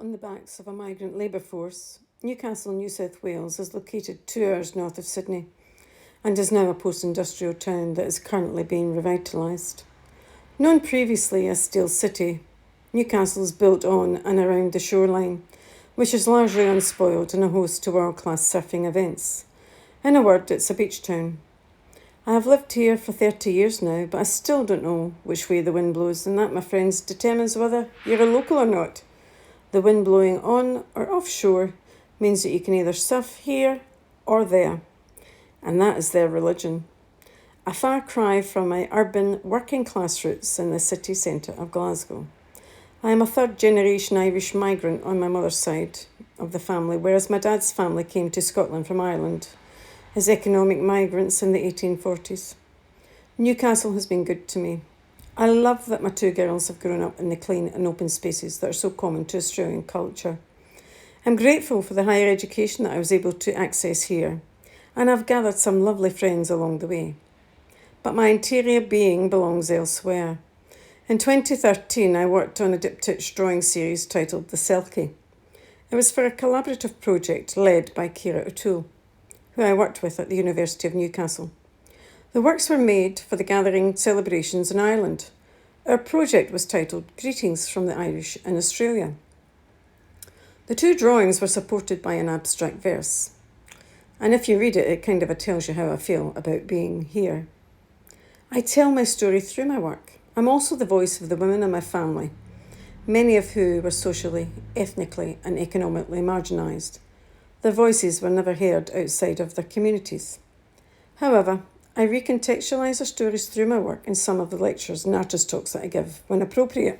on the backs of a migrant labour force, Newcastle, New South Wales is located 2 hours north of Sydney and is now a post-industrial town that is currently being revitalised. Known previously as Steel City, Newcastle is built on and around the shoreline, which is largely unspoiled and a host to world-class surfing events. In a word, it's a beach town. I have lived here for 30 years now, but I still don't know which way the wind blows, and that, my friends, determines whether you're a local or not. The wind blowing on or offshore means that you can either surf here or there, and that is their religion. A far cry from my urban working class roots in the city centre of Glasgow. I am a third-generation Irish migrant on my mother's side of the family, whereas my dad's family came to Scotland from Ireland as economic migrants in the 1840s. Newcastle has been good to me. I love that my two girls have grown up in the clean and open spaces that are so common to Australian culture. I'm grateful for the higher education that I was able to access here, and I've gathered some lovely friends along the way. But my interior being belongs elsewhere. In 2013, I worked on a diptych drawing series titled The Selkie. It was for a collaborative project led by Ciara O'Toole, who I worked with at the University of Newcastle. The works were made for the gathering celebrations in Ireland. Our project was titled Greetings from the Irish in Australia. The two drawings were supported by an abstract verse. And if you read it, it kind of tells you how I feel about being here. I tell my story through my work. I'm also the voice of the women in my family, many of who were socially, ethnically and economically marginalised. Their voices were never heard outside of their communities. However, I recontextualise their stories through my work in some of the lectures and artist talks that I give when appropriate.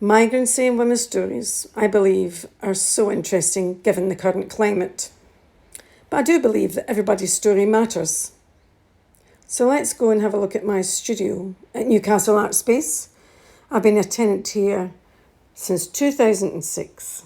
Migrancy and women's stories, I believe, are so interesting given the current climate. But I do believe that everybody's story matters. So let's go and have a look at my studio at Newcastle Art Space. I've been a tenant here since 2006.